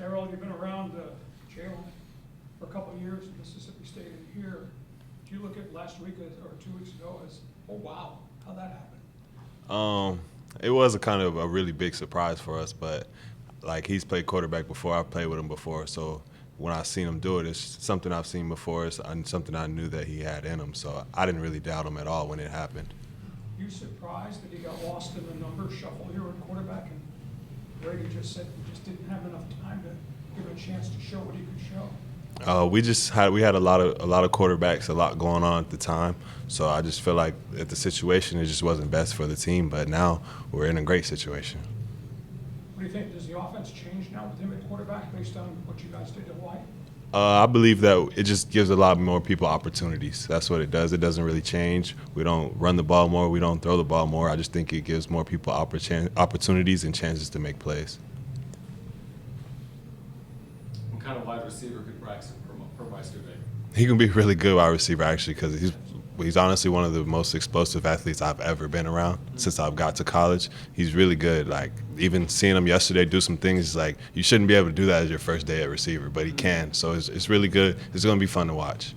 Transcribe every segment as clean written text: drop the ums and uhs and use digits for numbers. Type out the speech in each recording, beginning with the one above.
Tyrell, you've been around jail for a couple of years in Mississippi State and here. Do you look at last week or 2 weeks ago as, oh wow, how'd that happen? It was a kind of a really big surprise for us, but like he's played quarterback before, I've played with him before, so when I seen him do it, it's something I've seen before, it's something I knew that he had in him, so I didn't really doubt him at all when it happened. You surprised that he got lost in the numbers shuffle here at quarterback, and Brady just said he just didn't have enough time to give him a chance to show what he could show? We had a lot of quarterbacks, a lot going on at the time. So I just feel like at the situation it just wasn't best for the team. But now we're in a great situation. What do you think? Does the offense change now with him at quarterback based on what you guys did at Hawaii? I believe that it just gives a lot more people opportunities. That's what it does. It doesn't really change. We don't run the ball more. We don't throw the ball more. I just think it gives more people opportunities and chances to make plays. What kind of wide receiver could Braxton Burmeister be? He can be a really good wide receiver, actually, because he's honestly one of the most explosive athletes I've ever been around since I've got to college. He's really good. Like, even seeing him yesterday do some things, like, you shouldn't be able to do that as your first day at receiver, but he can. So it's really good. It's going to be fun to watch.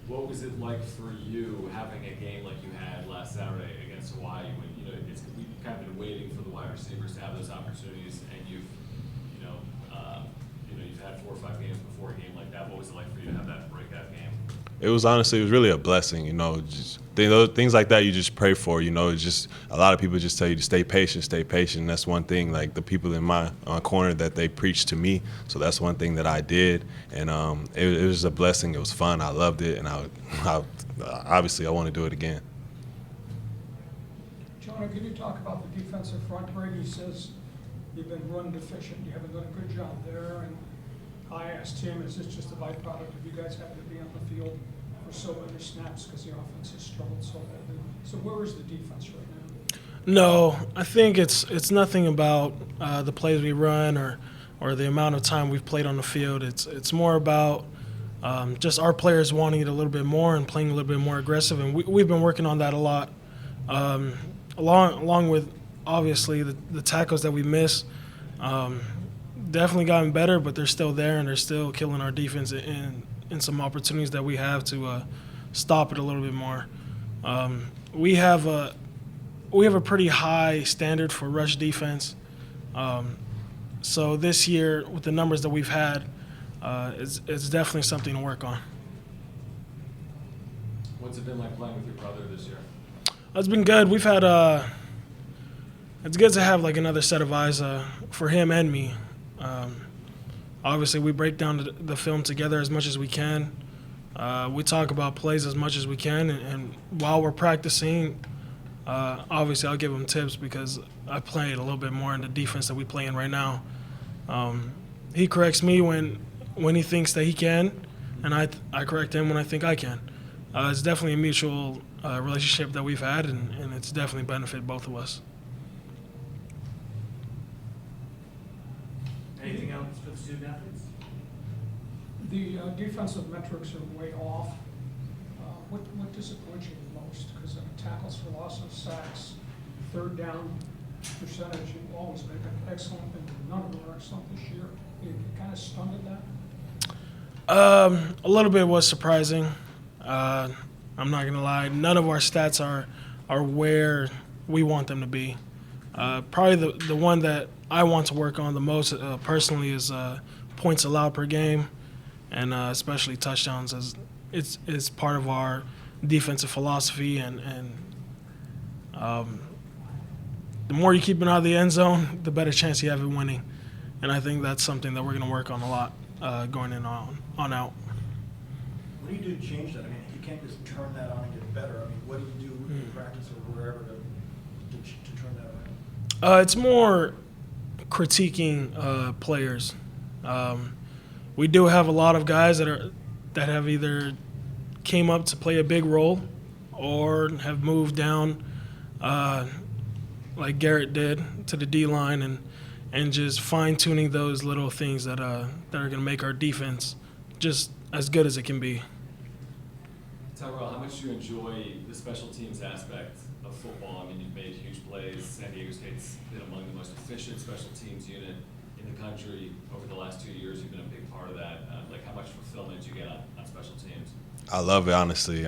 What was it like for you having a game like you had last Saturday against Hawaii when, we've kind of been waiting for the wide receivers to have those opportunities, and you've had 4 or 5 games before a game like that. What was it like for you to have that breakout game? It was really a blessing, just things like that you just pray for, it's just a lot of people just tell you to stay patient. And that's one thing, like the people in my corner that they preached to me. So that's one thing that I did. And it was a blessing. It was fun. I loved it. And obviously I want to do it again. Jonah, can you talk about the defensive front? Brady says you've been run deficient. You haven't done a good job there. And I asked him, is this just a byproduct of you guys having to be on the field for so many snaps because the offense has struggled so badly? So where is the defense right now? No, I think it's nothing about the plays we run or the amount of time we've played on the field. It's more about just our players wanting it a little bit more and playing a little bit more aggressive, and we've been working on that a lot. Along with obviously the tackles that we miss. Definitely gotten better, but they're still there, and they're still killing our defense in some opportunities that we have to stop it a little bit more. We have a pretty high standard for rush defense. So this year, with the numbers that we've had, it's definitely something to work on. What's it been like playing with your brother this year? It's been good. We've had it's good to have like another set of eyes for him and me. Obviously, we break down the film together as much as we can. We talk about plays as much as we can, and while we're practicing, obviously I'll give him tips because I played a little bit more in the defense that we play in right now. He corrects me when he thinks that he can, and I correct him when I think I can. It's definitely a mutual relationship that we've had, and it's definitely benefited both of us. Anything else for the student athletes? The defensive metrics are way off. What disappoints you the most? Because tackles for loss of sacks, third down percentage, you've always been excellent, and none of them are excellent this year. You kind of stunned at that? A little bit was surprising. I'm not gonna lie. None of our stats are where we want them to be. Probably the one that I want to work on the most personally is points allowed per game, and especially touchdowns, as it's part of our defensive philosophy. And the more you keep it out of the end zone, the better chance you have of winning. And I think that's something that we're going to work on a lot going in on out. What do you do to change that? I mean, you can't just turn that on and get better. I mean, what do you do in practice or wherever to turn that around? It's more critiquing players. We do have a lot of guys that have either came up to play a big role or have moved down, like Garrett did, to the D-line, and just fine-tuning those little things that are going to make our defense just as good as it can be. Tyrell, how much do you enjoy the special teams aspect of football. I mean, you've made huge plays. San Diego State's been among the most efficient special teams unit in the country over the last 2 years. You've been a big part of that. Like, how much fulfillment do you get on special teams? I love it, honestly.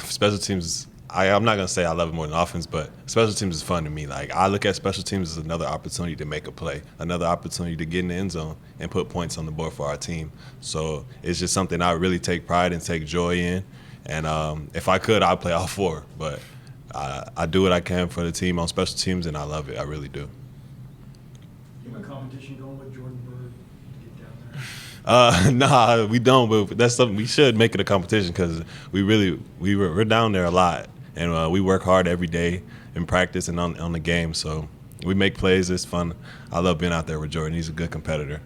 Special teams, I'm not going to say I love it more than offense, but special teams is fun to me. Like, I look at special teams as another opportunity to make a play, another opportunity to get in the end zone and put points on the board for our team. So it's just something I really take pride and take joy in. And if I could, I'd play all four. But I do what I can for the team on special teams, and I love it. I really do. You have a competition going with Jordan Bird to get down there? Nah, we don't, but that's something we should make it a competition because we're down there a lot, and we work hard every day in practice and on the game. So we make plays. It's fun. I love being out there with Jordan. He's a good competitor.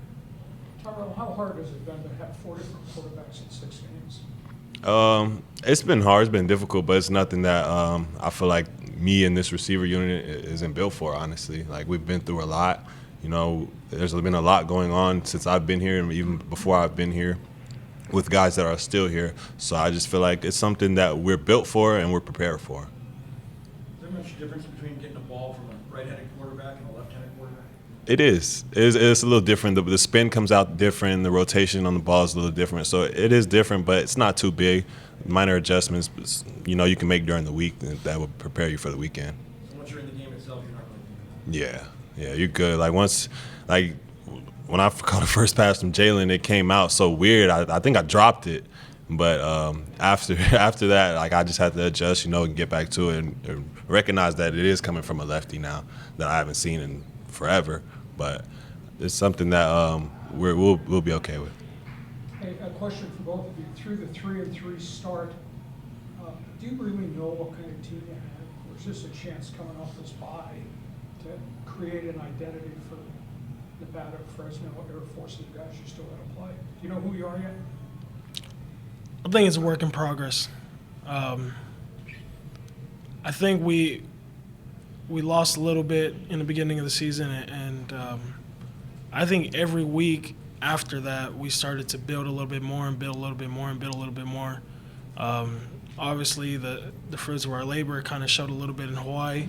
Tyrell, how hard has it been to have 4 different quarterbacks in 6 games? It's been hard. It's been difficult, but it's nothing that I feel like me and this receiver unit isn't built for, honestly. Like, we've been through a lot. You know, there's been a lot going on since I've been here and even before I've been here with guys that are still here. So I just feel like it's something that we're built for and we're prepared for. Is there much difference between getting a ball from a right-handed quarterback and a left-handed quarterback? It is. It's a little different. The spin comes out different. The rotation on the ball is a little different. So it is different, but it's not too big. Minor adjustments, you know, you can make during the week that will prepare you for the weekend. So once you're in the game itself, you're not really thinking about it. Yeah, you're good. When I caught the first pass from Jalen, it came out so weird. I think I dropped it, but after that, like, I just had to adjust, you know, and get back to it and recognize that it is coming from a lefty now that I haven't seen in forever. But it's something that we'll be okay with. Hey, a question for both of you. Through the 3-3 start, do you really know what kind of team you have? Or is this a chance coming off this bye to create an identity for Nevada, Fresno, Air Force, and the guys you still got to play? Do you know who you are yet? I think it's a work in progress. I think we lost a little bit in the beginning of the season, and I think every week after that we started to build a little bit more and build a little bit more and build a little bit more. Obviously, the fruits of our labor kind of showed a little bit in Hawaii.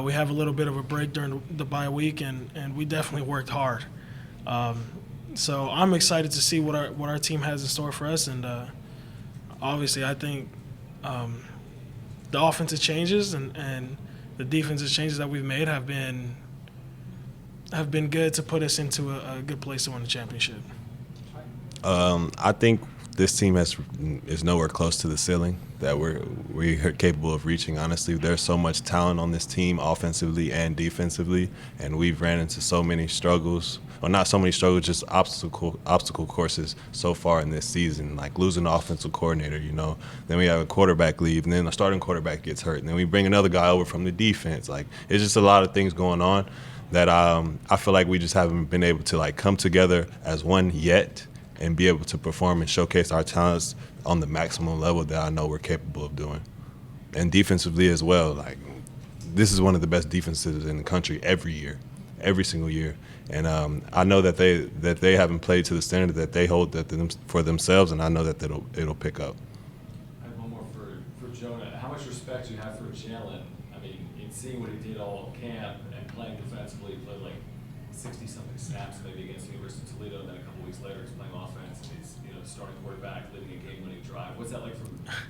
We have a little bit of a break during the bye week, and we definitely worked hard. So I'm excited to see what our team has in store for us, and obviously I think the offensive changes and the defensive changes that we've made have been good to put us into a good place to win the championship. I think this team is nowhere close to the ceiling that we're capable of reaching. Honestly, there's so much talent on this team, offensively and defensively, and we've ran into so many struggles. Well, not so many struggles, just obstacle courses so far in this season, like losing an offensive coordinator, you know. Then we have a quarterback leave, and then a starting quarterback gets hurt, and then we bring another guy over from the defense. Like, it's just a lot of things going on that I feel like we just haven't been able to, like, come together as one yet and be able to perform and showcase our talents on the maximum level that I know we're capable of doing. And defensively as well, like, this is one of the best defenses in the country every single year. And I know that they haven't played to the standard that they hold for themselves, and I know that it'll pick up. I have one more for Jonah. How much respect do you have for Jalen? I mean, in seeing what he did all camp and playing defensively, he played like 60-something snaps maybe against the University of Toledo, and then a couple weeks later he's playing offense and he's, you know, the starting quarterback leading a game-winning drive. What's that like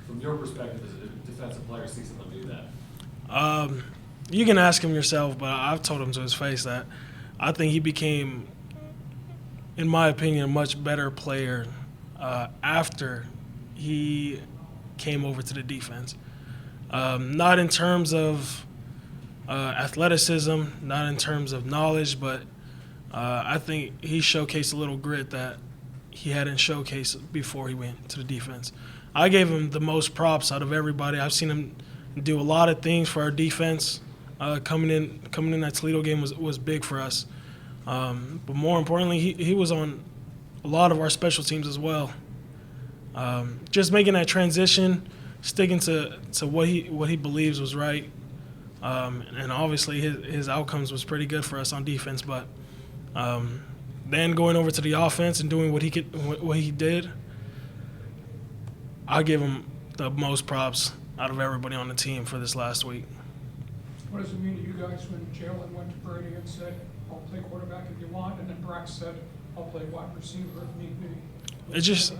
from your perspective as a defensive player, see someone do that? You can ask him yourself, but I've told him to his face that I think he became, in my opinion, a much better player after he came over to the defense. Not in terms of athleticism, not in terms of knowledge, but I think he showcased a little grit that he hadn't showcased before he went to the defense. I gave him the most props out of everybody. I've seen him do a lot of things for our defense. Coming in that Toledo game was big for us. But more importantly, he was on a lot of our special teams as well. Just making that transition, sticking to what he believes was right. And obviously his outcomes was pretty good for us on defense. But then going over to the offense and doing what he did, I give him the most props out of everybody on the team for this last week. What does it mean to you guys when Jalen went to Brady and said, I'll play quarterback if you want, and then Brax said, I'll play wide receiver if need be? It just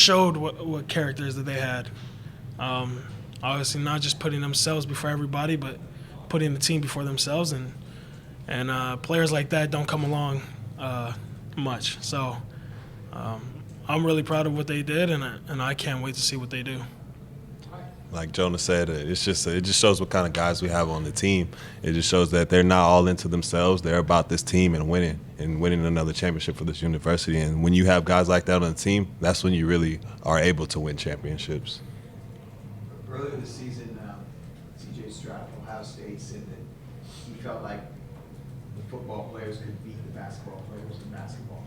showed what characters that they had. Obviously, not just putting themselves before everybody, but putting the team before themselves, and players like that don't come along much. So I'm really proud of what they did, and I can't wait to see what they do. Like Jonah said, it just shows what kind of guys we have on the team. It just shows that they're not all into themselves. They're about this team and winning another championship for this university. And when you have guys like that on the team, that's when you really are able to win championships. Earlier this season, C.J. Stroud from Ohio State said that he felt like the football players could beat the basketball players in basketball,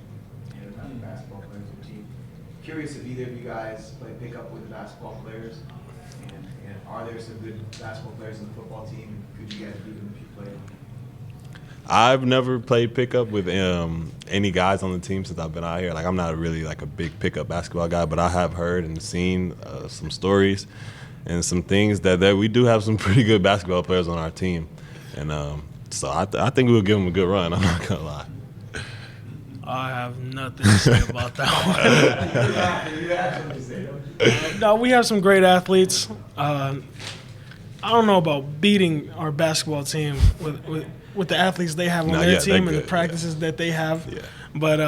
and not the basketball players in the team. Curious if either of you guys play pickup with the basketball players, and are there some good basketball players on the football team? Could you guys beat them if you played? I've never played pickup with any guys on the team since I've been out here. Like, I'm not really like a big pickup basketball guy, but I have heard and seen some stories and some things that we do have some pretty good basketball players on our team. And so I think we'll give them a good run. I'm not going to lie. I have nothing to say about that one. You have something to say, don't you? No, we have some great athletes. I don't know about beating our basketball team with the athletes they have on No, their yeah, team they're and the good, practices that they have. Yeah. But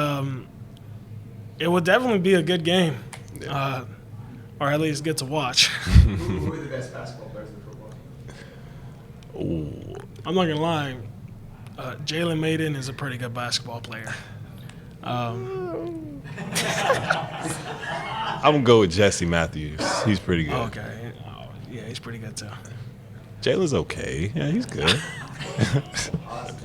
it would definitely be a good game, Yeah. or at least get to watch. Who are the best basketball players in football? Ooh. I'm not gonna lie, Jalen Maiden is a pretty good basketball player. I'm going to go with Jesse Matthews. He's pretty good. Okay, yeah, he's pretty good too. Jalen's okay. Yeah, he's good. Awesome.